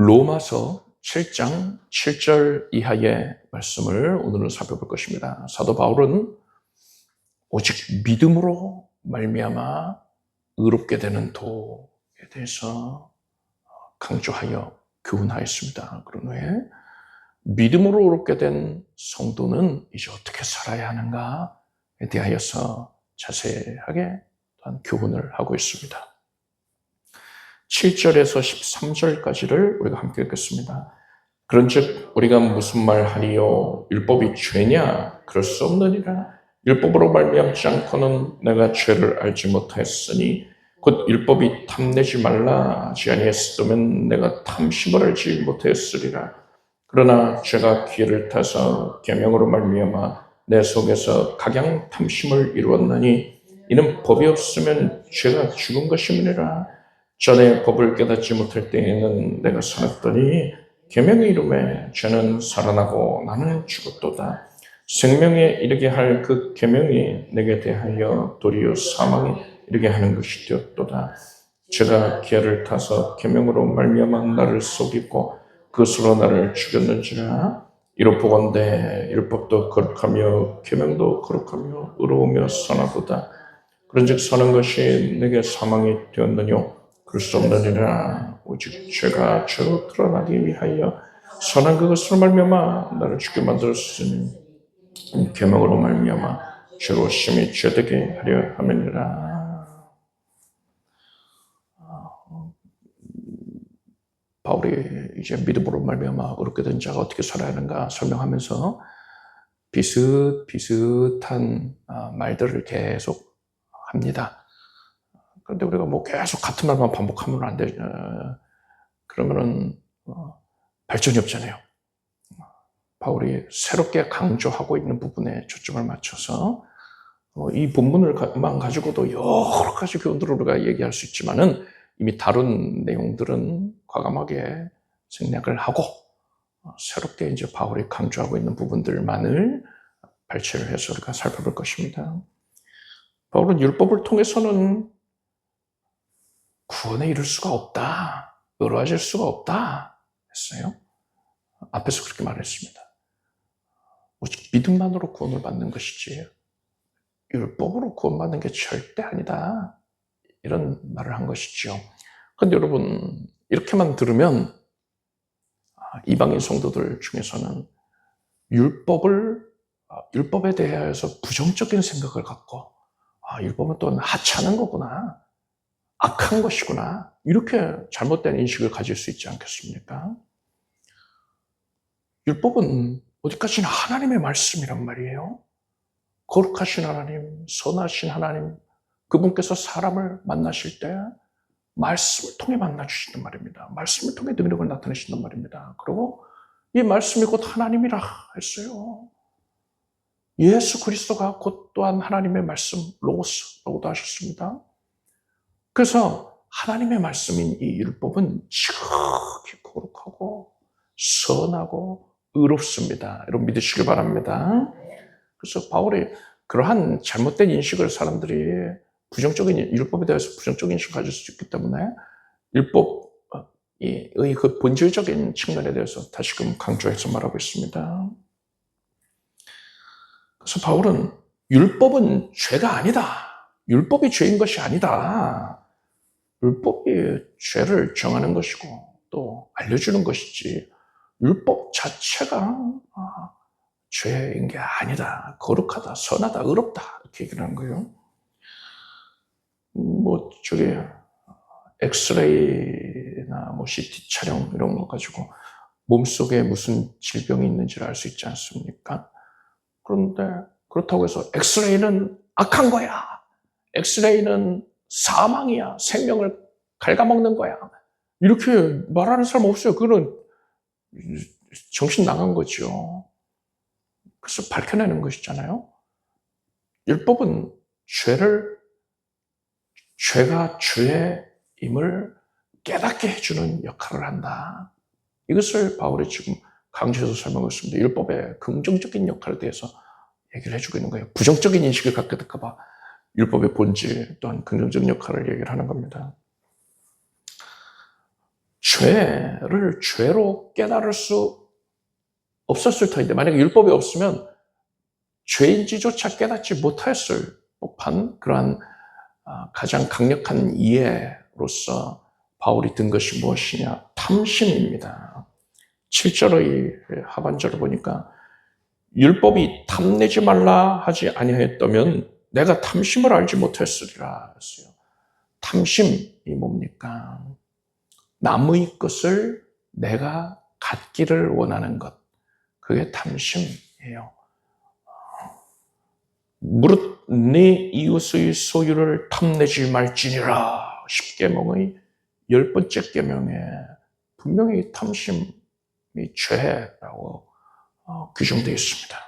로마서 7장 7절 이하의 말씀을 오늘은 살펴볼 것입니다. 사도 바울은 오직 믿음으로 말미암아 의롭게 되는 도에 대해서 강조하여 교훈하였습니다. 그런 후에 믿음으로 의롭게 된 성도는 이제 어떻게 살아야 하는가에 대하여서 자세하게 교훈을 하고 있습니다. 7절에서 13절까지를 우리가 함께 읽겠습니다. 그런즉 우리가 무슨 말하리요? 율법이 죄냐? 그럴 수 없느니라. 율법으로 말미암지 않고는 내가 죄를 알지 못하였으니 곧 율법이 탐내지 말라 하지 아니했으면 내가 탐심을 알지 못하였으리라. 그러나 죄가 기회를 타서 계명으로 말미암아 내 속에서 각양 탐심을 이루었나니 이는 법이 없으면 죄가 죽은 것임이니라. 전에 법을 깨닫지 못할 때에는 내가 살았더니 계명의 이름에 죄는 살아나고 나는 죽었도다. 생명에 이르게 할 그 계명이 내게 대하여 도리어 사망에 이르게 하는 것이 되었도다. 죄가 기회를 타서 계명으로 말미암아 나를 속이고 그것으로 나를 죽였는지라. 이로 보건대 율법도 거룩하며 계명도 거룩하며 의로우며 선하도다. 그런즉 선한 것이 내게 사망이 되었느뇨? 그럴 수 없느니라. 오직 죄가 죄로 드러나기 위하여 선한 그것으로 말미암아 나를 죽게 만들었으니 계명으로 말미암아 죄로 심히 죄되게 하려 함이니라. 바울이 이제 믿음으로 말미암아 의롭게 된 자가 어떻게 살아야 하는가 설명하면서 비슷비슷한 말들을 계속 합니다. 그런데 우리가 계속 같은 말만 반복하면 안 되죠. 그러면은 발전이 없잖아요. 바울이 새롭게 강조하고 있는 부분에 초점을 맞춰서 이 본문을만 가지고도 여러 가지 교훈들을 우리가 얘기할 수 있지만은 이미 다룬 내용들은 과감하게 생략을 하고 새롭게 이제 바울이 강조하고 있는 부분들만을 발췌를 해서 우리가 살펴볼 것입니다. 바울은 율법을 통해서는 구원에 이를 수가 없다, 의로워질 수가 없다 했어요. 앞에서 그렇게 말했습니다. 오직 믿음만으로 구원을 받는 것이지 율법으로 구원받는 게 절대 아니다, 이런 말을 한 것이죠. 그런데 여러분, 이렇게만 들으면 이방인 성도들 중에서는 율법에 대해서 부정적인 생각을 갖고 율법은 또 하찮은 거구나, 악한 것이구나, 이렇게 잘못된 인식을 가질 수 있지 않겠습니까? 율법은 어디까지나 하나님의 말씀이란 말이에요. 거룩하신 하나님, 선하신 하나님, 그분께서 사람을 만나실 때 말씀을 통해 만나주신단 말입니다. 말씀을 통해 능력을 나타내신단 말입니다. 그리고 이 말씀이 곧 하나님이라 했어요. 예수 그리스도가 곧 또한 하나님의 말씀, 로고스라고도 하셨습니다. 그래서 하나님의 말씀인 이 율법은 지극히 거룩하고 선하고 의롭습니다. 여러분 믿으시길 바랍니다. 그래서 바울이 그러한 잘못된 인식을 사람들이 율법에 대해서 부정적인 인식을 가질 수 있기 때문에 율법의 그 본질적인 측면에 대해서 다시금 강조해서 말하고 있습니다. 그래서 바울은 율법은 죄가 아니다, 율법이 죄인 것이 아니다, 율법이 죄를 정하는 것이고 또 알려주는 것이지 율법 자체가 죄인 게 아니다, 거룩하다, 선하다, 의롭다, 이렇게 얘기를 하는 거예요. 엑스레이나 CT 촬영 이런 거 가지고 몸속에 무슨 질병이 있는지를 알 수 있지 않습니까? 그런데 그렇다고 해서 엑스레이는 악한 거야, 엑스레이는 사망이야, 생명을 갉아먹는 거야, 이렇게 말하는 사람 없어요. 그건 정신 나간 거죠. 그래서 밝혀내는 것이잖아요. 율법은 죄가 죄임을 깨닫게 해주는 역할을 한다. 이것을 바울이 지금 강조해서 설명하고 있습니다. 율법의 긍정적인 역할에 대해서 얘기를 해주고 있는 거예요. 부정적인 인식을 갖게 될까 봐 율법의 본질 또한 긍정적인 역할을 얘기를 하는 겁니다. 죄를 죄로 깨달을 수 없었을 터인데, 만약에 율법이 없으면 죄인지조차 깨닫지 못하였을 법한 그러한 가장 강력한 이해로서 바울이 든 것이 무엇이냐? 탐심입니다. 7절의 하반절을 보니까 율법이 탐내지 말라 하지 아니하였다면 내가 탐심을 알지 못했으리라 했어요. 탐심이 뭡니까? 남의 것을 내가 갖기를 원하는 것. 그게 탐심이에요. 무릇 내 이웃의 소유를 탐내지 말지니라. 10계명의 10번째 계명에 분명히 탐심이 죄라고 규정되어 있습니다.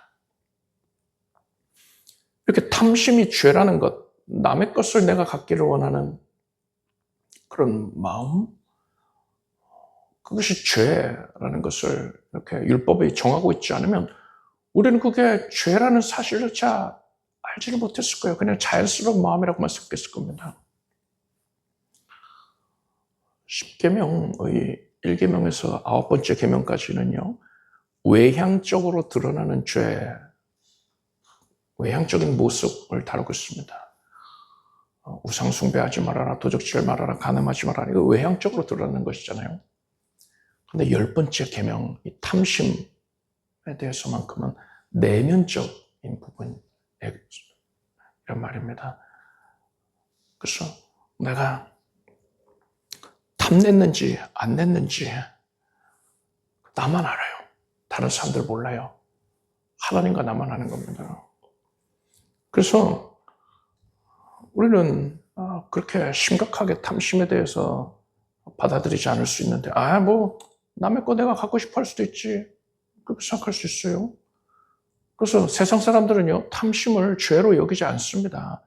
이렇게 탐심이 죄라는 것, 남의 것을 내가 갖기를 원하는 그런 마음, 그것이 죄라는 것을 이렇게 율법에 정하고 있지 않으면 우리는 그게 죄라는 사실조차 알지를 못했을 거예요. 그냥 자연스러운 마음이라고만 생각했을 겁니다. 10계명의 1계명에서 9번째 계명까지는요, 외향적으로 드러나는 죄, 외향적인 모습을 다루고 있습니다. 우상 숭배하지 말아라, 도적질 말아라, 간음하지 말아라. 이거 외향적으로 드러나는 것이잖아요. 근데 10번째 계명, 이 탐심에 대해서만큼은 내면적인 부분, 이런 말입니다. 그래서 내가 탐냈는지 안 냈는지 나만 알아요. 다른 사람들 몰라요. 하나님과 나만 아는 겁니다. 그래서 우리는 그렇게 심각하게 탐심에 대해서 받아들이지 않을 수 있는데, 남의 거 내가 갖고 싶어 할 수도 있지. 그렇게 생각할 수 있어요. 그래서 세상 사람들은요, 탐심을 죄로 여기지 않습니다.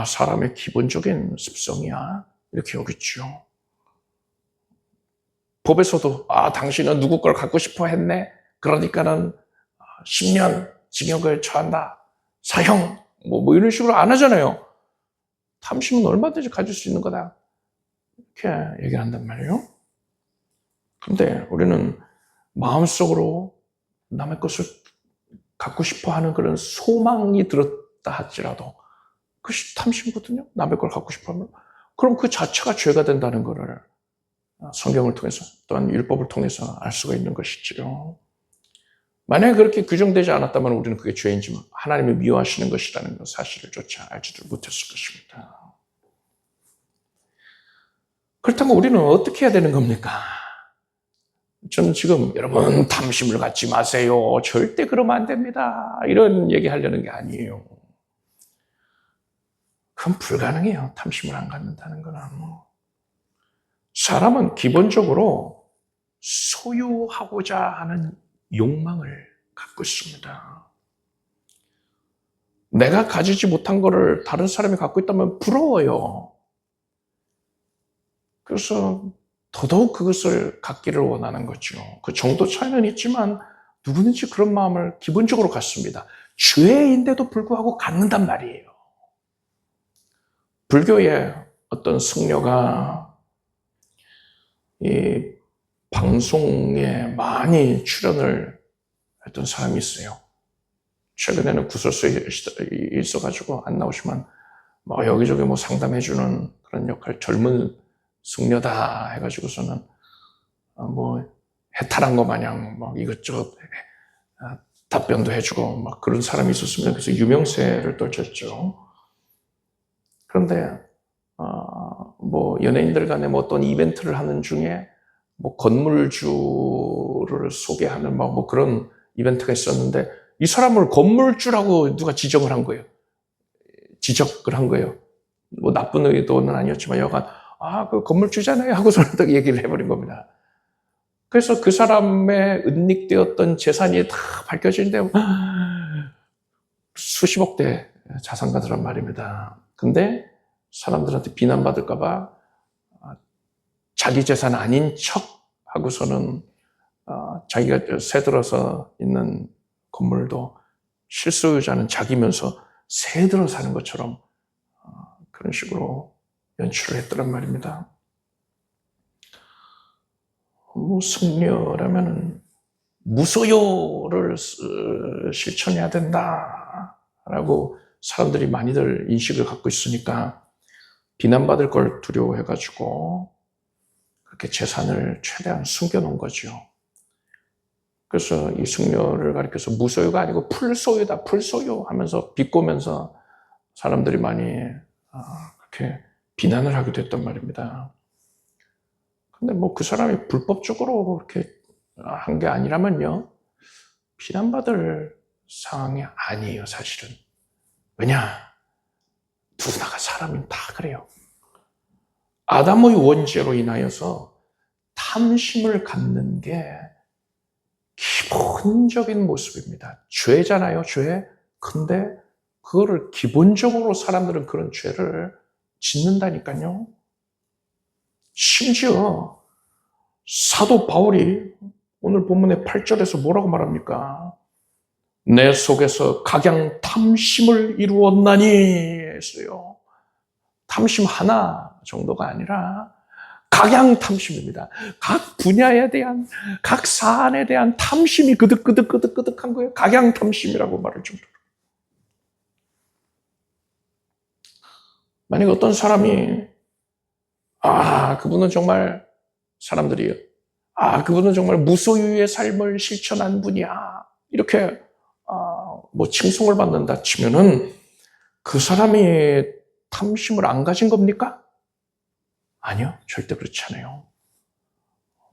사람의 기본적인 습성이야. 이렇게 여기죠. 법에서도, 당신은 누구 걸 갖고 싶어 했네. 그러니까는 10년 징역을 처한다. 사형. 뭐 이런 식으로 안 하잖아요. 탐심은 얼마든지 가질 수 있는 거다. 이렇게 얘기를 한단 말이에요. 근데 우리는 마음속으로 남의 것을 갖고 싶어 하는 그런 소망이 들었다 할지라도 그것이 탐심거든요. 남의 걸 갖고 싶어 하면. 그럼 그 자체가 죄가 된다는 것을 성경을 통해서 또한 율법을 통해서 알 수가 있는 것이지요. 만약에 그렇게 규정되지 않았다면 우리는 그게 죄인지 하나님이 미워하시는 것이라는 사실을조차 알지도 못했을 것입니다. 그렇다면 우리는 어떻게 해야 되는 겁니까? 저는 지금 여러분 탐심을 갖지 마세요. 절대 그러면 안 됩니다. 이런 얘기하려는 게 아니에요. 그건 불가능해요. 탐심을 안 갖는다는 거는. 사람은 기본적으로 소유하고자 하는 욕망을 갖고 있습니다. 내가 가지지 못한 것을 다른 사람이 갖고 있다면 부러워요. 그래서 더더욱 그것을 갖기를 원하는 거죠. 그 정도 차이는 있지만 누구든지 그런 마음을 기본적으로 갖습니다. 죄인데도 불구하고 갖는단 말이에요. 불교의 어떤 승려가 이 방송에 많이 출연을 했던 사람이 있어요. 최근에는 구설수에 있어가지고 안 나오지만 여기저기 상담해주는 그런 역할, 젊은 승려다 해가지고서는 해탈한 거 마냥 이것저것 답변도 해주고 그런 사람이 있었습니다. 그래서 유명세를 떨쳤죠. 그런데 연예인들 간에 어떤 이벤트를 하는 중에 건물주를 소개하는 그런 이벤트가 있었는데 이 사람을 건물주라고 누가 지적을 한 거예요. 지적을 한 거예요. 나쁜 의도는 아니었지만 여간 그 건물주잖아요 하고서는 또 얘기를 해버린 겁니다. 그래서 그 사람의 은닉되었던 재산이 다 밝혀지는데 수십억대 자산가들란 말입니다. 근데 사람들한테 비난받을까봐 자기 재산 아닌 척 하고서는 자기가 새들어서 있는 건물도 실소유자는 자기면서 새들어 사는 것처럼 그런 식으로 연출을 했더란 말입니다. 승려라면은 무소유를 실천해야 된다라고 사람들이 많이들 인식을 갖고 있으니까 비난받을 걸 두려워해가지고 그렇게 재산을 최대한 숨겨놓은 거죠. 그래서 이 승려를 가리켜서 무소유가 아니고 풀소유다, 풀소유 하면서 비꼬면서 사람들이 많이 그렇게 비난을 하게 됐단 말입니다. 근데 뭐 그 사람이 불법적으로 그렇게 한 게 아니라면요, 비난받을 상황이 아니에요, 사실은. 왜냐? 누구나가 사람은 다 그래요. 아담의 원죄로 인하여서 탐심을 갖는 게 기본적인 모습입니다. 죄잖아요, 죄. 근데 그거를 기본적으로 사람들은 그런 죄를 짓는다니까요. 심지어 사도 바울이 오늘 본문의 8절에서 뭐라고 말합니까? 내 속에서 각양 탐심을 이루었나니 했어요. 탐심 하나 정도가 아니라 각양 탐심입니다. 각 분야에 대한, 각 사안에 대한 탐심이 그득그득한 거예요. 각양 탐심이라고 말할 정도로. 만약 어떤 사람이 그분은 정말 사람들이 그분은 정말 무소유의 삶을 실천한 분이야, 이렇게 뭐 칭송을 받는다 치면은 그 사람이 탐심을 안 가진 겁니까? 아니요, 절대 그렇지 않아요.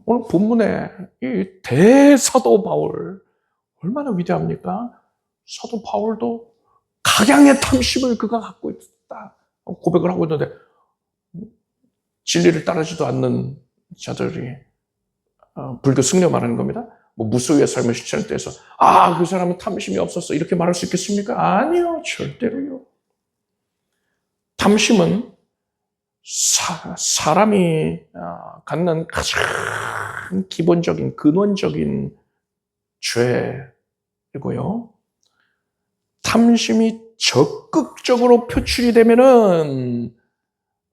오늘 본문에 이 대사도 바울 얼마나 위대합니까? 사도 바울도 각양의 탐심을 그가 갖고 있다 고백을 하고 있는데, 진리를 따르지도 않는 자들이 불교 승려 말하는 겁니다. 뭐 무소유의 삶을 실천할 때에서 그 사람은 탐심이 없었어, 이렇게 말할 수 있겠습니까? 아니요, 절대로요. 탐심은 사람이 갖는 가장 기본적인 근원적인 죄이고요. 탐심이 적극적으로 표출이 되면은,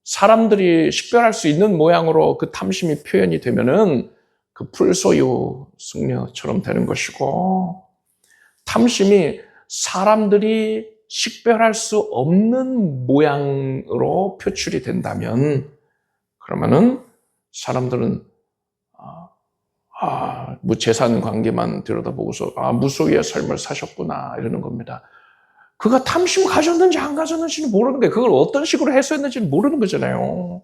사람들이 식별할 수 있는 모양으로 그 탐심이 표현이 되면은 그 풀소유 승려처럼 되는 것이고, 탐심이 사람들이 식별할 수 없는 모양으로 표출이 된다면, 그러면은 사람들은 뭐 재산 관계만 들여다보고서 무소유의 삶을 사셨구나 이러는 겁니다. 그가 탐심 가졌는지 안 가졌는지는 모르는 거예요. 그걸 어떤 식으로 해소했는지는 모르는 거잖아요.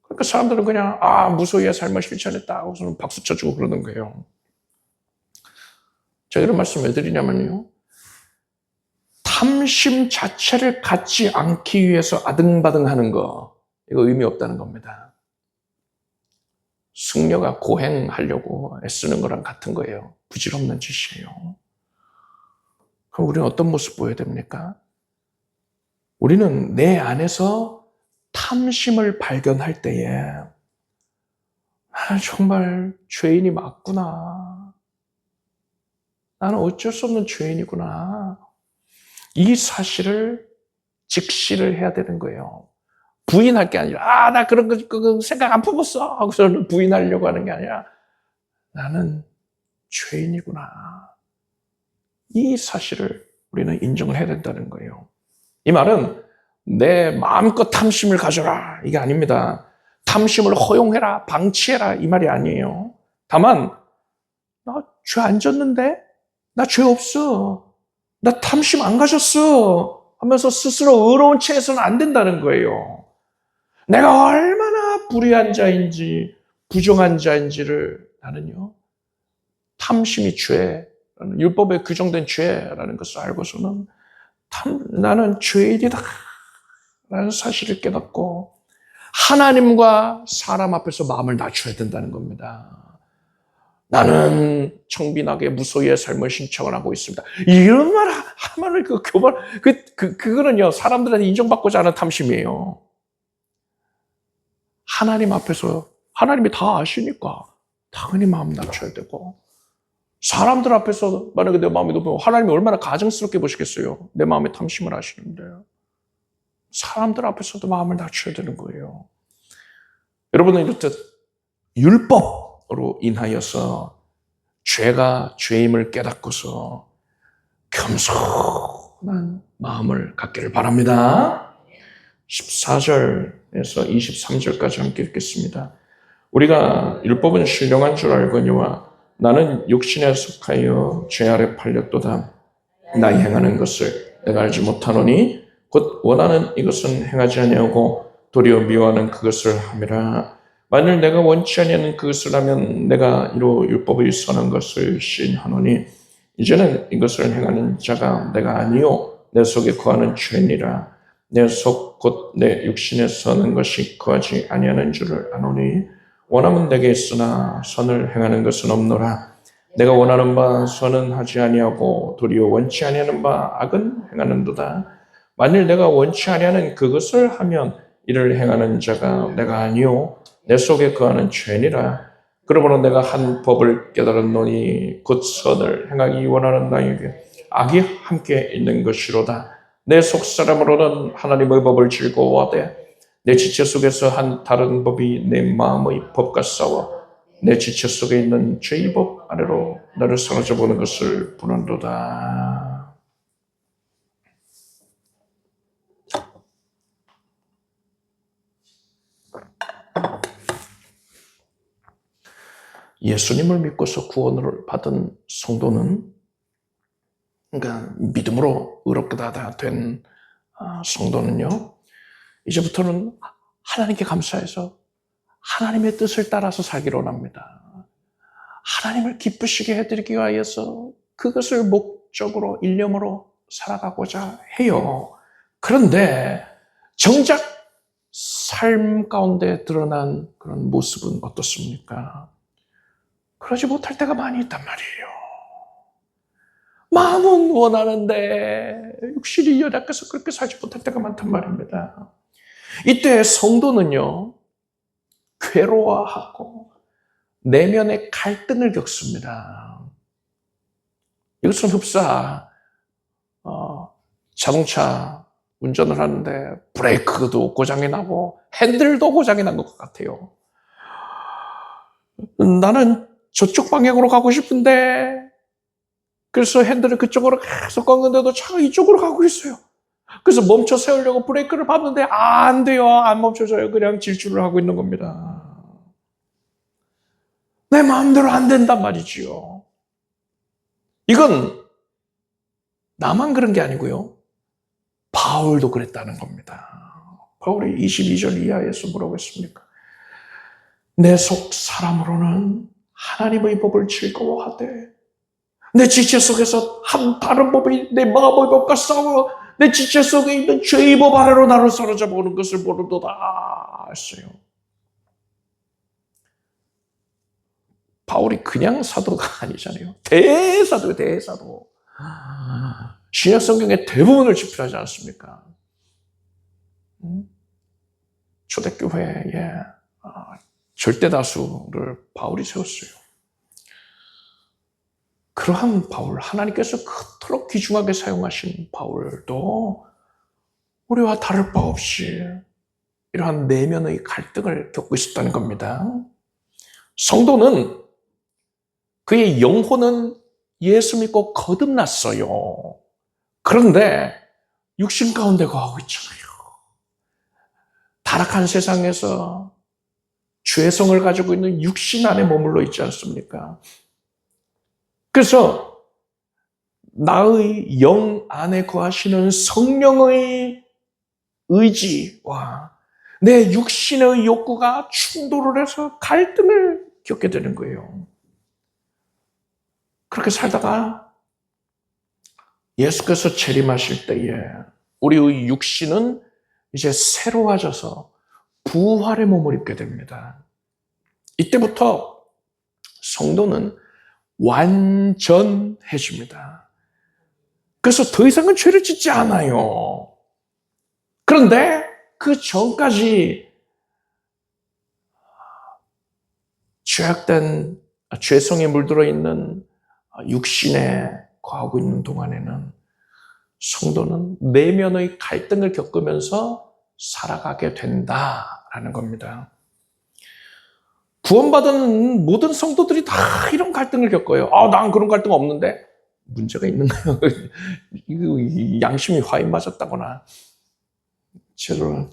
그러니까 사람들은 그냥 무소유의 삶을 실천했다 하고서는 박수 쳐주고 그러는 거예요. 제가 이런 말씀 왜 드리냐면요, 탐심 자체를 갖지 않기 위해서 아등바등하는 거, 이거 의미 없다는 겁니다. 승려가 고행하려고 애쓰는 거랑 같은 거예요. 부질없는 짓이에요. 그럼 우리는 어떤 모습 보여야 됩니까? 우리는 내 안에서 탐심을 발견할 때에 나는 정말 죄인이 맞구나, 나는 어쩔 수 없는 죄인이구나, 이 사실을 직시를 해야 되는 거예요. 부인할 게 아니라 나 그런 거 생각 안 품었어 하고서는 부인하려고 하는 게 아니라 나는 죄인이구나, 이 사실을 우리는 인정을 해야 된다는 거예요. 이 말은 내 마음껏 탐심을 가져라, 이게 아닙니다. 탐심을 허용해라, 방치해라, 이 말이 아니에요. 다만 나 죄 안 졌는데, 나 죄 없어, 나 탐심 안 가졌어 하면서 스스로 의로운 채해서는 안 된다는 거예요. 내가 얼마나 불의한 자인지 부정한 자인지를 나는요, 탐심이 죄, 율법에 규정된 죄라는 것을 알고서는 나는 죄인이다 라는 사실을 깨닫고 하나님과 사람 앞에서 마음을 낮춰야 된다는 겁니다. 나는 청빈하게 무소유의 삶을 신청을 하고 있습니다, 이런 말 하면은 그 교만, 그거는요, 사람들한테 인정받고자 하는 탐심이에요. 하나님 앞에서, 하나님이 다 아시니까 당연히 마음 낮춰야 되고, 사람들 앞에서 만약에 내 마음이 높으면 하나님이 얼마나 가증스럽게 보시겠어요. 내 마음에 탐심을 하시는데 사람들 앞에서도 마음을 낮춰야 되는 거예요. 여러분은 이렇듯 율법으로 인하여서 죄가 죄임을 깨닫고서 겸손한 마음을 갖기를 바랍니다. 14절에서 23절까지 함께 읽겠습니다. 우리가 율법은 신령한 줄 알거니와 나는 육신에 속하여 죄 아래 팔렸도다. 나의 행하는 것을 내가 알지 못하노니 곧 원하는 이것은 행하지 아니하고 도리어 미워하는 그것을 함이라. 만일 내가 원치 아니하는 그것을 하면 내가 이로 율법의 선한 것을 시인하노니 이제는 이것을 행하는 자가 내가 아니요 내 속에 거하는 죄니라. 내 속 곧 내 육신에 서는 것이 거하지 아니하는 줄을 아노니 원함은 내게 있으나 선을 행하는 것은 없노라. 내가 원하는 바 선은 하지 아니하고 도리어 원치 아니하는 바 악은 행하는도다. 만일 내가 원치 아니하는 그것을 하면 이를 행하는 자가 내가 아니요 내 속에 거하는 죄니라. 그러므로 내가 한 법을 깨달았노니 곧 선을 행하기 원하는 나에게 악이 함께 있는 것이로다. 내 속사람으로는 하나님의 법을 즐거워하되 내 지체 속에서 한 다른 법이 내 마음의 법과 싸워 내 지체 속에 있는 죄의 법 아래로 나를 사로잡아 보는 것을 보는도다. 예수님을 믿고서 구원을 받은 성도는, 그러니까 믿음으로 의롭게 다 된 성도는요, 이제부터는 하나님께 감사해서 하나님의 뜻을 따라서 살기로 합니다. 하나님을 기쁘시게 해드리기 위하여서 그것을 목적으로 일념으로 살아가고자 해요. 그런데 정작 삶 가운데 드러난 그런 모습은 어떻습니까? 그러지 못할 때가 많이 있단 말이에요. 마음은 원하는데 육신이 연약해서 그렇게 살지 못할 때가 많단 말입니다. 이때 성도는요, 괴로워하고 내면의 갈등을 겪습니다. 이것은 흡사 자동차 운전을 하는데 브레이크도 고장이 나고 핸들도 고장이 난 것 같아요. 나는 저쪽 방향으로 가고 싶은데 그래서 핸들을 그쪽으로 계속 꺾는데도 차가 이쪽으로 가고 있어요. 그래서 멈춰 세우려고 브레이크를 밟는데 안 돼요. 안 멈춰져요. 그냥 질주를 하고 있는 겁니다. 내 마음대로 안 된단 말이지요. 이건 나만 그런 게 아니고요. 바울도 그랬다는 겁니다. 바울이 22절 이하에서 뭐라고 했습니까? 내 속 사람으로는 하나님의 법을 즐거워하되 내 지체 속에서 한 다른 법이 내 마음의 법과 싸워 내 지체 속에 있는 죄의 법 아래로 나를 사로잡아 오는 것을 모르도다 했어요. 바울이 그냥 사도가 아니잖아요. 대사도예요, 대사도. 신약 성경의 대부분을 집필하지 않습니까? 초대교회에 절대 다수를 바울이 세웠어요. 그러한 바울, 하나님께서 그토록 귀중하게 사용하신 바울도 우리와 다를 바 없이 이러한 내면의 갈등을 겪고 있었다는 겁니다. 성도는 그의 영혼은 예수 믿고 거듭났어요. 그런데 육신 가운데 거하고 있잖아요. 타락한 세상에서 죄성을 가지고 있는 육신 안에 머물러 있지 않습니까? 그래서 나의 영 안에 거하시는 성령의 의지와 내 육신의 욕구가 충돌을 해서 갈등을 겪게 되는 거예요. 그렇게 살다가 예수께서 재림하실 때에 우리의 육신은 이제 새로워져서 부활의 몸을 입게 됩니다. 이때부터 성도는 완전해집니다. 그래서 더 이상은 죄를 짓지 않아요. 그런데 그 전까지 죄악된 죄성에 물들어 있는 육신에 거하고 있는 동안에는 성도는 내면의 갈등을 겪으면서 살아가게 된다라는 겁니다. 구원받은 모든 성도들이 다 이런 갈등을 겪어요. 난 그런 갈등 없는데. 문제가 있는 거예요. 이거 양심이 화인 맞았다거나 제대로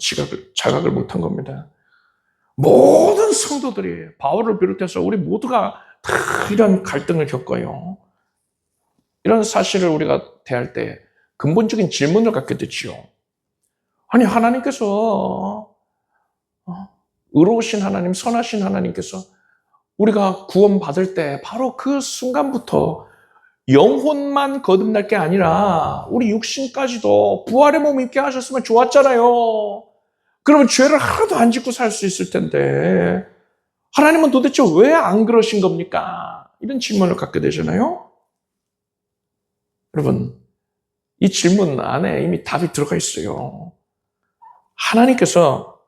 자각을 못한 겁니다. 모든 성도들이 바울을 비롯해서 우리 모두가 다 이런 갈등을 겪어요. 이런 사실을 우리가 대할 때 근본적인 질문을 갖게 되지요. 아니, 하나님께서 의로우신 하나님, 선하신 하나님께서 우리가 구원받을 때 바로 그 순간부터 영혼만 거듭날 게 아니라 우리 육신까지도 부활의 몸 입게 하셨으면 좋았잖아요. 그러면 죄를 하나도 안 짓고 살 수 있을 텐데 하나님은 도대체 왜 안 그러신 겁니까? 이런 질문을 갖게 되잖아요. 여러분, 이 질문 안에 이미 답이 들어가 있어요. 하나님께서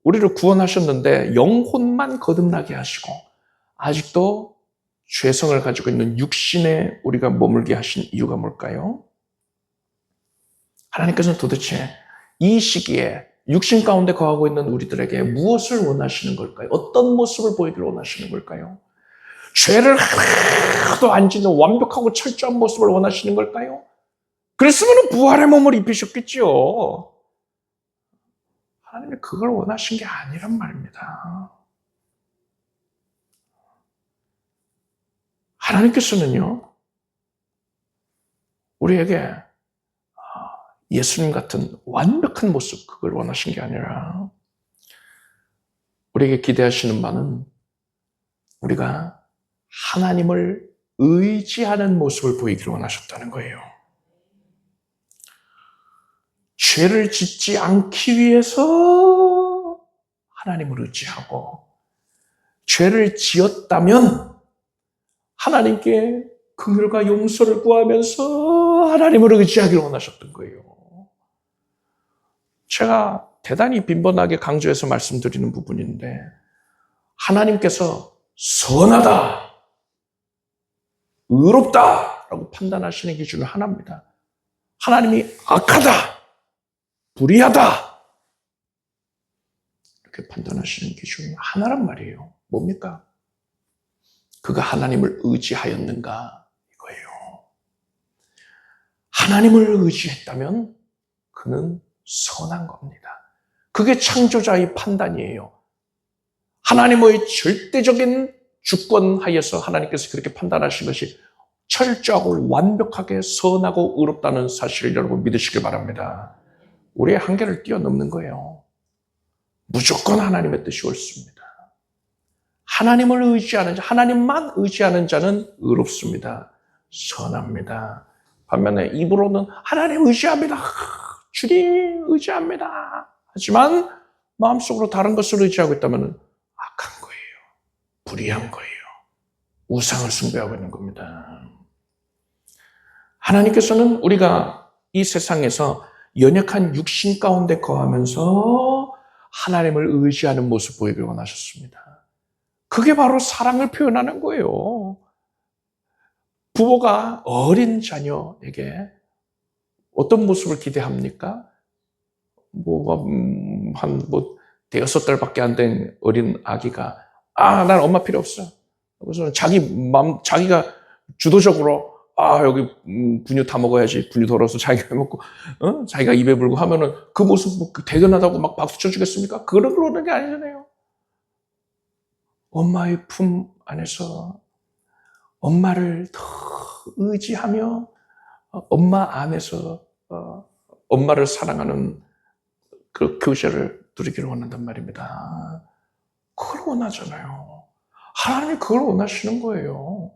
우리를 구원하셨는데 영혼만 거듭나게 하시고 아직도 죄성을 가지고 있는 육신에 우리가 머물게 하신 이유가 뭘까요? 하나님께서는 도대체 이 시기에 육신 가운데 거하고 있는 우리들에게 무엇을 원하시는 걸까요? 어떤 모습을 보이기를 원하시는 걸까요? 죄를 하나도 안 짓는 완벽하고 철저한 모습을 원하시는 걸까요? 그랬으면 부활의 몸을 입히셨겠죠. 하나님이 그걸 원하신 게 아니란 말입니다. 하나님께서는요, 우리에게 예수님 같은 완벽한 모습, 그걸 원하신 게 아니라 우리에게 기대하시는 바는 우리가 하나님을 의지하는 모습을 보이기를 원하셨다는 거예요. 죄를 짓지 않기 위해서 하나님을 의지하고 죄를 지었다면 하나님께 긍휼과 용서를 구하면서 하나님을 의지하기를 원하셨던 거예요. 제가 대단히 빈번하게 강조해서 말씀드리는 부분인데 하나님께서 선하다, 의롭다라고 판단하시는 기준은 하나입니다. 하나님이 악하다, 불의하다 이렇게 판단하시는 기준이 하나란 말이에요. 뭡니까? 그가 하나님을 의지하였는가 이거예요. 하나님을 의지했다면 그는 선한 겁니다. 그게 창조자의 판단이에요. 하나님의 절대적인 주권하에서 하나님께서 그렇게 판단하신 것이 철저하고 완벽하게 선하고 의롭다는 사실을 여러분 믿으시길 바랍니다. 우리의 한계를 뛰어넘는 거예요. 무조건 하나님의 뜻이 옳습니다. 하나님을 의지하는 자, 하나님만 의지하는 자는 의롭습니다. 선합니다. 반면에 입으로는 하나님 의지합니다. 주님 의지합니다. 하지만 마음속으로 다른 것을 의지하고 있다면 악한 거예요. 불의한 거예요. 우상을 숭배하고 있는 겁니다. 하나님께서는 우리가 이 세상에서 연약한 육신 가운데 거하면서 하나님을 의지하는 모습 보이길 원하셨습니다. 그게 바로 사랑을 표현하는 거예요. 부모가 어린 자녀에게 어떤 모습을 기대합니까? 대여섯 달밖에 안 된 어린 아기가, 난 엄마 필요 없어. 그래서 자기가 주도적으로, 여기 분유 다 먹어야지. 분유 덜어서 자기가 먹고, 자기가 입에 물고 하면은 그 모습 대견하다고 막 박수 쳐주겠습니까? 그러는 게 아니잖아요. 엄마의 품 안에서 엄마를 더 의지하며 엄마 안에서 엄마를 사랑하는 그 교제를 누리기를 원한단 말입니다. 그걸 원하잖아요. 하나님이 그걸 원하시는 거예요.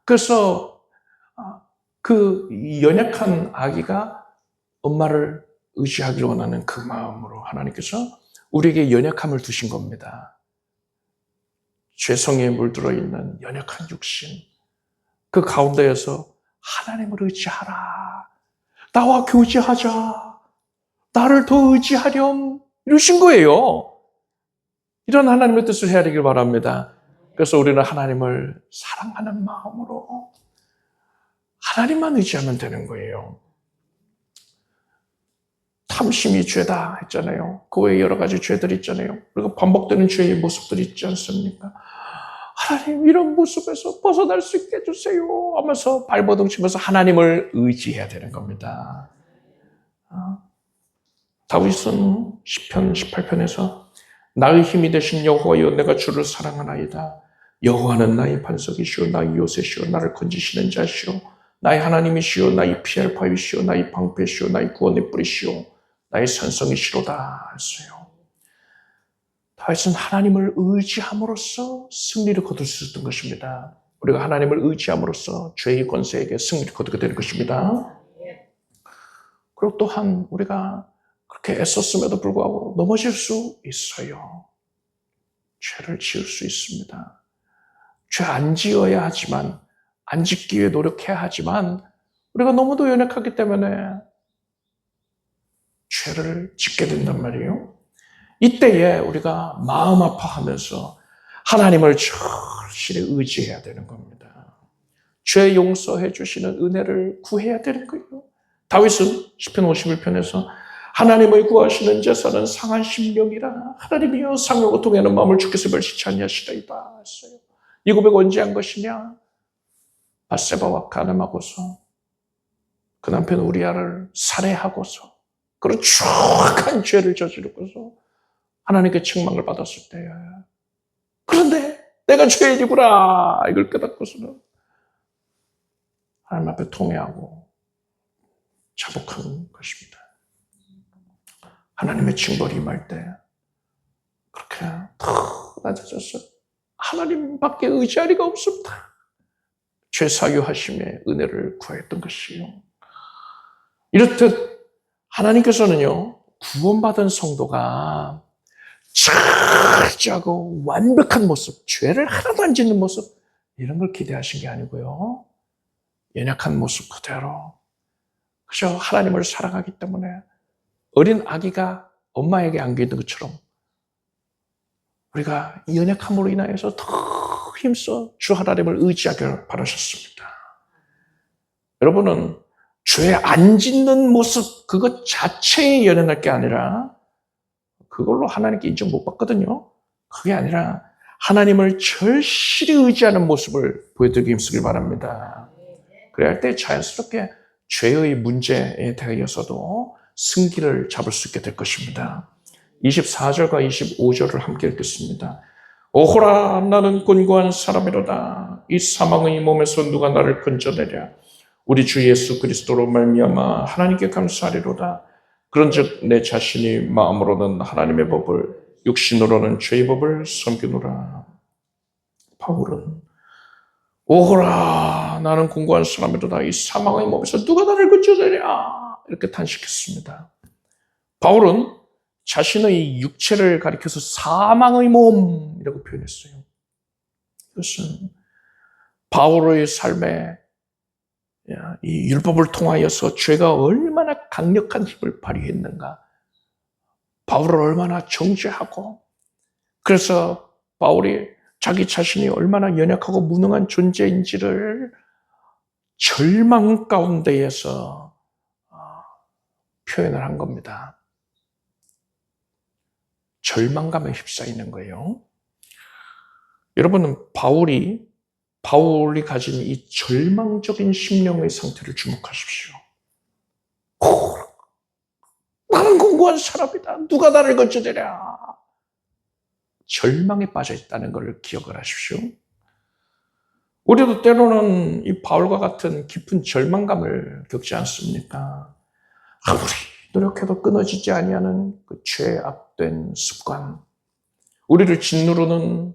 그래서 그 연약한 아기가 엄마를 의지하기를 원하는 그 마음으로 하나님께서 우리에게 연약함을 두신 겁니다. 죄성에 물들어 있는 연약한 육신, 그 가운데에서 하나님을 의지하라. 나와 교제하자. 나를 더 의지하렴. 이러신 거예요. 이런 하나님의 뜻을 헤아리길 바랍니다. 그래서 우리는 하나님을 사랑하는 마음으로 하나님만 의지하면 되는 거예요. 탐심이 죄다 했잖아요. 그 외에 여러 가지 죄들이 있잖아요. 그리고 반복되는 죄의 모습들이 있지 않습니까? 하나님, 이런 모습에서 벗어날 수 있게 해주세요 하면서 발버둥 치면서 하나님을 의지해야 되는 겁니다. 다윗은 시편 18편에서 나의 힘이 되신 여호와여, 내가 주를 사랑하나이다. 여호와는 나의 반석이시오, 나의 요새시오, 나를 건지시는 자시오, 나의 하나님이시오, 나의 피할 바위시오, 나의 방패시오, 나의 구원의 뿌리시오, 나의 산성이시로다 했어요. 다윗은 하나님을 의지함으로써 승리를 거둘 수 있었던 것입니다. 우리가 하나님을 의지함으로써 죄의 권세에게 승리를 거두게 되는 것입니다. 그리고 또한 우리가 그렇게 애썼음에도 불구하고 넘어질 수 있어요. 죄를 지을 수 있습니다. 죄 안 지어야 하지만, 안 짓기 위해 노력해야 하지만 우리가 너무도 연약하기 때문에 죄를 짓게 된단 말이에요. 이때에 우리가 마음 아파하면서 하나님을 절실히 의지해야 되는 겁니다. 죄 용서해 주시는 은혜를 구해야 되는 거예요. 다윗은 시편 51편에서 하나님의 구하시는 제사는 상한 심령이라, 하나님이여 상하고 통하는 마음을 주께서 멸시치 아니하시리이다 했어요. 이 고백 언제 한 것이냐? 밧세바와 간음하고서 그 남편 우리아를 살해하고서 그런 추악한 죄를 저지르고서 하나님께 책망을 받았을 때예요. 그런데 내가 죄인이구나 이걸 깨닫고서는 하나님 앞에 통회하고 자복한 것입니다. 하나님의 징벌이 임할 때 그렇게 더 낮아져서 하나님밖에 의지할 리가 없습니다. 죄 사유하심의 은혜를 구했던 것이요. 이렇듯 하나님께서는요, 구원받은 성도가 철저하고 완벽한 모습, 죄를 하나도 안 짓는 모습, 이런 걸 기대하신 게 아니고요. 연약한 모습 그대로. 그저 하나님을 사랑하기 때문에 어린 아기가 엄마에게 안겨있는 것처럼 우리가 연약함으로 인하여서 더 힘써 주 하나님을 의지하길 바라셨습니다. 여러분은 죄 안 짓는 모습 그것 자체에 연연할 게 아니라 그걸로 하나님께 인정 못 받거든요. 그게 아니라 하나님을 절실히 의지하는 모습을 보여드리기 힘쓰길 바랍니다. 그래야 할 때 자연스럽게 죄의 문제에 대해서도 승기를 잡을 수 있게 될 것입니다. 24절과 25절을 함께 읽겠습니다. 오호라, 나는 곤고한 사람이로다. 이 사망의 몸에서 누가 나를 건져내랴. 우리 주 예수 그리스도로 말미암아 하나님께 감사하리로다. 그런즉 내 자신이 마음으로는 하나님의 법을, 육신으로는 죄의 법을 섬기노라. 바울은 오호라, 나는 곤고한 사람이로다. 이 사망의 몸에서 누가 나를 건져내랴. 이렇게 탄식했습니다. 바울은 자신의 육체를 가리켜서 사망의 몸이라고 표현했어요. 이것은 바울의 삶에 이 율법을 통하여서 죄가 얼마나 강력한 힘을 발휘했는가, 바울을 얼마나 정죄하고, 그래서 바울이 자기 자신이 얼마나 연약하고 무능한 존재인지를 절망 가운데에서 표현을 한 겁니다. 절망감에 휩싸이는 거예요. 여러분은 바울이 가진 이 절망적인 심령의 상태를 주목하십시오. 나는 공고한 사람이다. 누가 나를 건져내랴. 절망에 빠져 있다는 것을 기억을 하십시오. 우리도 때로는 이 바울과 같은 깊은 절망감을 겪지 않습니까? 아무리 노력해도 끊어지지 아니하는 그 죄악된 습관, 우리를 짓누르는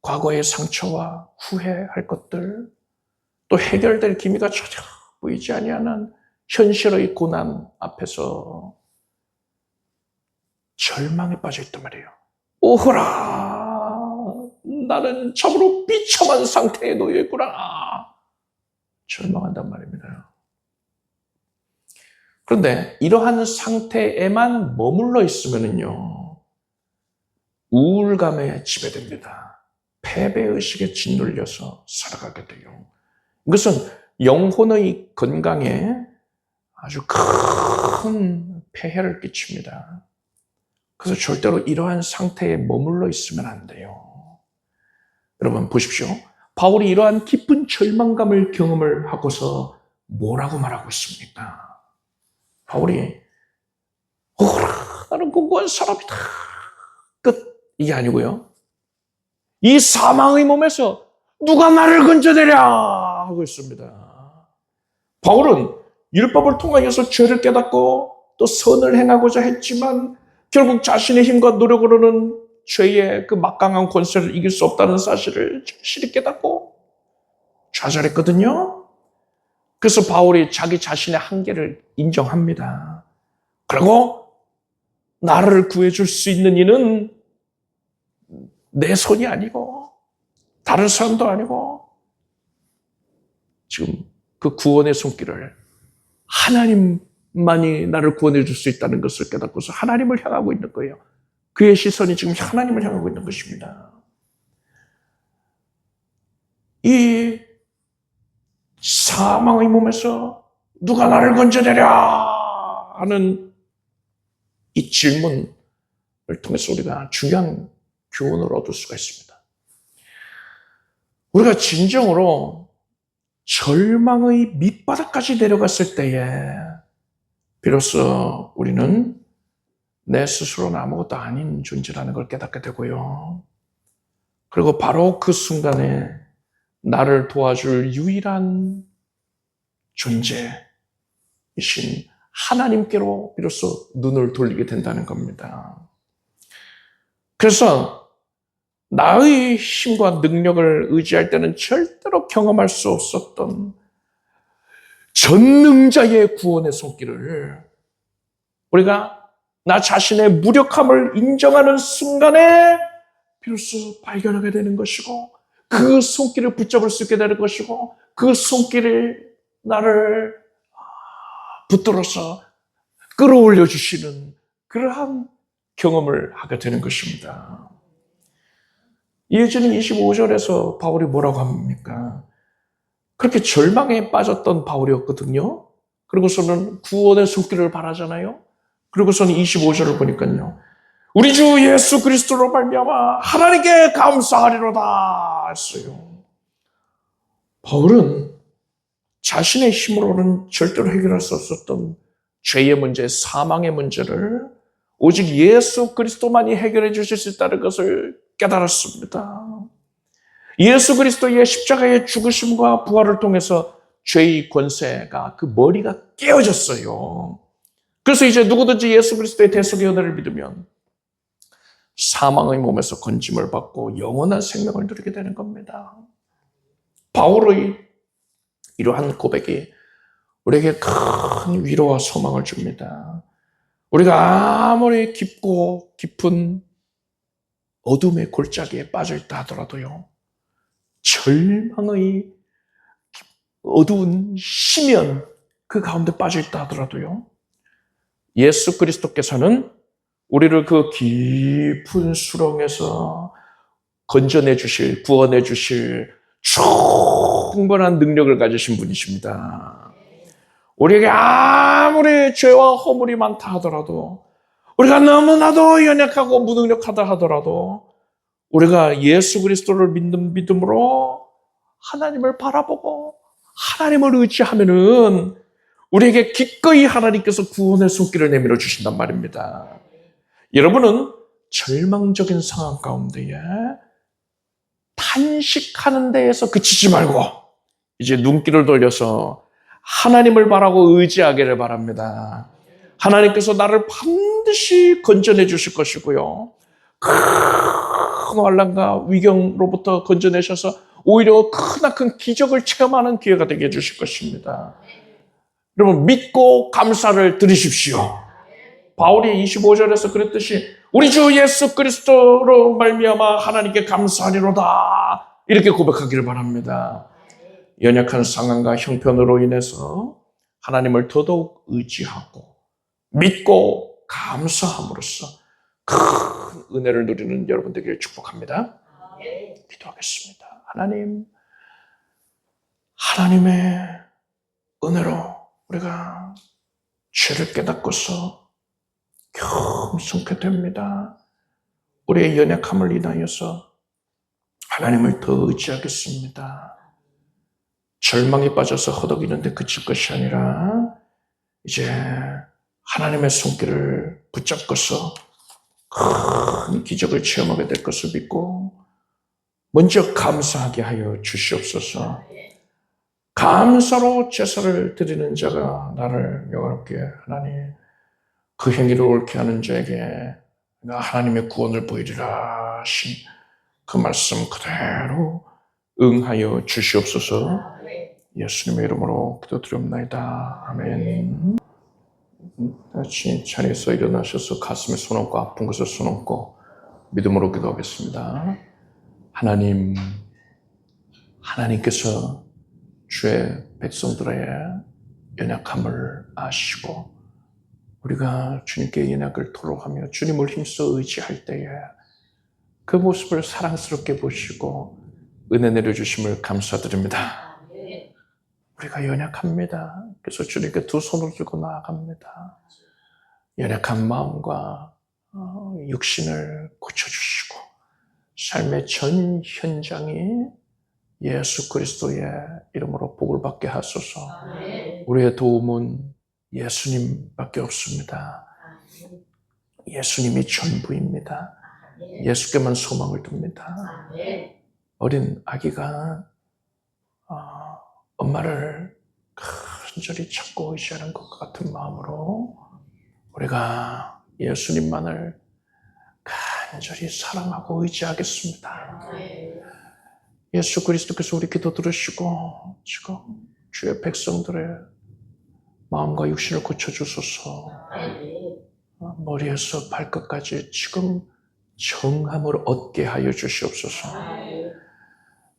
과거의 상처와 후회할 것들, 또 해결될 기미가 전혀 보이지 아니하는 현실의 고난 앞에서 절망에 빠져 있단 말이에요. 오호라, 나는 참으로 비참한 상태에 놓여 있구나. 절망한단 말입니다. 그런데 이러한 상태에만 머물러 있으면요, 우울감에 지배됩니다. 패배의식에 짓눌려서 살아가게 돼요. 이것은 영혼의 건강에 아주 큰 폐해를 끼칩니다. 그래서 절대로 이러한 상태에 머물러 있으면 안 돼요. 여러분 보십시오. 바울이 이러한 깊은 절망감을 경험을 하고서 뭐라고 말하고 있습니까? 바울이 나는 공고한 사람이다. 끝. 이게 아니고요. 이 사망의 몸에서 누가 나를 건져내랴 하고 있습니다. 바울은 율법을 통하여서 죄를 깨닫고 또 선을 행하고자 했지만 결국 자신의 힘과 노력으로는 죄의 그 막강한 권세를 이길 수 없다는 사실을 절실히 깨닫고 좌절했거든요. 그래서 바울이 자기 자신의 한계를 인정합니다. 그리고 나를 구해줄 수 있는 이는 내 손이 아니고 다른 사람도 아니고 지금 그 구원의 손길을 하나님만이 나를 구원해 줄 수 있다는 것을 깨닫고서 하나님을 향하고 있는 거예요. 그의 시선이 지금 하나님을 향하고 있는 것입니다. 이 사망의 몸에서 누가 나를 건져내랴 하는 이 질문을 통해서 우리가 중요한 교훈을 얻을 수가 있습니다. 우리가 진정으로 절망의 밑바닥까지 내려갔을 때에 비로소 우리는 내 스스로는 아무것도 아닌 존재라는 걸 깨닫게 되고요. 그리고 바로 그 순간에 나를 도와줄 유일한 존재이신 하나님께로 비로소 눈을 돌리게 된다는 겁니다. 그래서 나의 힘과 능력을 의지할 때는 절대로 경험할 수 없었던 전능자의 구원의 손길을 우리가 나 자신의 무력함을 인정하는 순간에 비로소 발견하게 되는 것이고 그 손길을 붙잡을 수 있게 되는 것이고 그 손길을 나를 붙들어서 끌어올려 주시는 그러한 경험을 하게 되는 것입니다. 이어지는 25절에서 바울이 뭐라고 합니까? 그렇게 절망에 빠졌던 바울이었거든요. 그리고서는 구원의 손길을 바라잖아요. 그리고서는 25절을 보니까요. 우리 주 예수 그리스도로 말미암아 하나님께 감사하리로다 했어요. 바울은 자신의 힘으로는 절대로 해결할 수 없었던 죄의 문제, 사망의 문제를 오직 예수 그리스도만이 해결해 주실 수 있다는 것을 깨달았습니다. 예수 그리스도의 십자가의 죽으심과 부활을 통해서 죄의 권세가 그 머리가 깨어졌어요. 그래서 이제 누구든지 예수 그리스도의 대속의 은혜를 믿으면 사망의 몸에서 건짐을 받고 영원한 생명을 누리게 되는 겁니다. 바울의 이러한 고백이 우리에게 큰 위로와 소망을 줍니다. 우리가 아무리 깊고 깊은 어둠의 골짜기에 빠져 있다 하더라도요. 절망의 어두운 심연 그 가운데 빠져 있다 하더라도요. 예수 그리스도께서는 우리를 그 깊은 수렁에서 건져내 주실, 구원해 주실 충분한 능력을 가지신 분이십니다. 우리에게 아무리 죄와 허물이 많다 하더라도 우리가 너무나도 연약하고 무능력하다 하더라도 우리가 예수 그리스도를 믿는 믿음으로 하나님을 바라보고 하나님을 의지하면은 우리에게 기꺼이 하나님께서 구원의 손길을 내밀어 주신단 말입니다. 여러분은 절망적인 상황 가운데에 탄식하는 데에서 그치지 말고 이제 눈길을 돌려서 하나님을 바라고 의지하기를 바랍니다. 하나님께서 나를 반드시 건져내 주실 것이고요. 큰 환난과 위경으로부터 건져내셔서 오히려 크나큰 기적을 체험하는 기회가 되게 해주실 것입니다. 여러분 믿고 감사를 드리십시오. 바울이 25절에서 그랬듯이 우리 주 예수 그리스도로 말미암아 하나님께 감사하리로다 이렇게 고백하기를 바랍니다. 연약한 상황과 형편으로 인해서 하나님을 더더욱 의지하고 믿고 감사함으로써 큰 은혜를 누리는 여러분 되기를 축복합니다. 기도하겠습니다. 하나님의 은혜로 우리가 죄를 깨닫고서 겸손케 됩니다. 우리의 연약함을 인하여서 하나님을 더 의지하겠습니다. 절망에 빠져서 허덕이는데 그칠 것이 아니라 이제 하나님의 손길을 붙잡고서 큰 기적을 체험하게 될 것을 믿고 먼저 감사하게 하여 주시옵소서. 감사로 제사를 드리는 자가 나를 영화롭게 하나니 그 행위를 옳게 하는 자에게 내가 하나님의 구원을 보이리라 하신 그 말씀 그대로 응하여 주시옵소서. 예수님의 이름으로 기도드립니다. 아멘. 다시 자리에서 일어나셔서 가슴에 손 얹고 아픈 곳에 손 얹고 믿음으로 기도하겠습니다. 하나님께서 주의 백성들의 연약함을 아시고 우리가 주님께 연약을 토로하며 주님을 힘써 의지할 때에 그 모습을 사랑스럽게 보시고 은혜 내려주심을 감사드립니다. 우리가 연약합니다. 그래서 주님께 두 손을 들고 나아갑니다. 연약한 마음과 육신을 고쳐주시고 삶의 전 현장이 예수 그리스도의 이름으로 복을 받게 하소서. 우리의 도움은 예수님밖에 없습니다. 예수님이 전부입니다. 예수께만 소망을 둡니다. 어린 아기가 엄마를 간절히 찾고 의지하는 것 같은 마음으로 우리가 예수님만을 간절히 사랑하고 의지하겠습니다. 예수 그리스도께서 우리 기도 들으시고 지금 주의 백성들의 마음과 육신을 고쳐주소서. 머리에서 발끝까지 지금 정함을 얻게 하여 주시옵소서.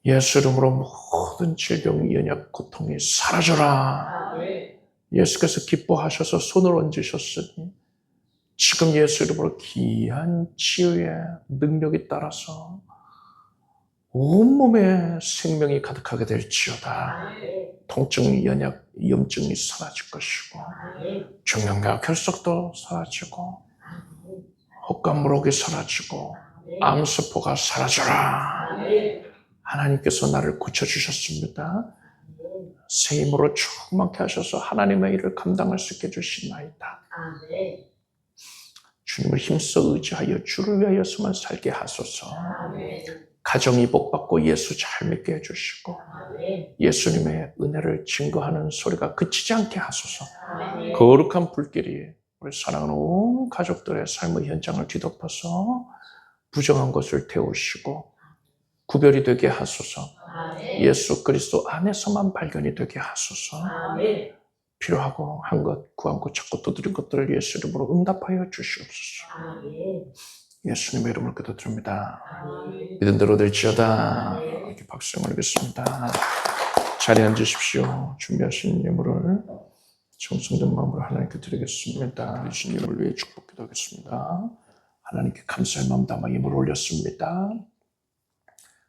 예수 이름으로 모든 질병, 연약, 고통이 사라져라. 예수께서 기뻐하셔서 손을 얹으셨으니 지금 예수 이름으로 귀한 치유의 능력이 따라서 온몸에 생명이 가득하게 될지어다. 통증, 연약, 염증이 사라질 것이고 중량과 결석도 사라지고 혹감무록이 사라지고 암세포가 사라져라. 하나님께서 나를 고쳐주셨습니다. 새 힘으로 충만케 하셔서 하나님의 일을 감당할 수 있게 해주시나이다. 주님을 힘써 의지하여 주를 위하여서만 살게 하소서. 가정이 복받고 예수 잘 믿게 해주시고 예수님의 은혜를 증거하는 소리가 그치지 않게 하소서. 거룩한 불길이 우리 사랑하는 온 가족들의 삶의 현장을 뒤덮어서 부정한 것을 태우시고 구별이 되게 하소서. 예수 그리스도 안에서만 발견이 되게 하소서. 필요하고 한 것, 구한 것, 찾고 두드린 것들을 예수 이름으로 응답하여 주시옵소서. 예수님의 이름으로 기도드립니다. 믿은 대로 될지어다. 이렇게 박수를 올리겠습니다. 자리에 앉으십시오. 준비하신 예물을 정성된 마음으로 하나님께 드리겠습니다. 주신 예물을 위해 축복 기도하겠습니다. 하나님께 감사의 마음 담아 예물을 올렸습니다.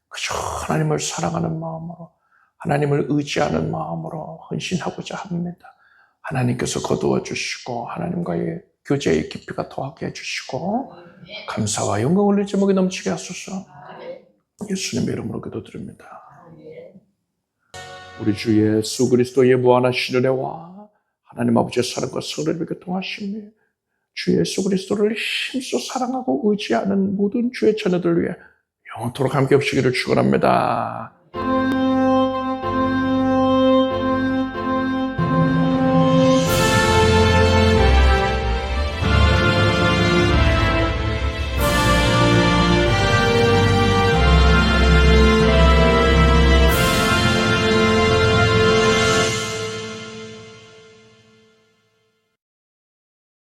그저 하나님을 사랑하는 마음으로 하나님을 의지하는 마음으로 헌신하고자 합니다. 하나님께서 거두어 주시고 하나님과의 교제의 깊이가 더하게 해주시고 감사와 영광을 내 제목에 넘치게 하소서. 예수님의 이름으로 기도드립니다. 우리 주 예수 그리스도의 무한하신 은혜와 하나님 아버지의 사랑과 성령의 교통하심이 주 예수 그리스도를 힘써 사랑하고 의지하는 모든 주의 자녀들 위해 영원토록 함께 없으기를 축원합니다.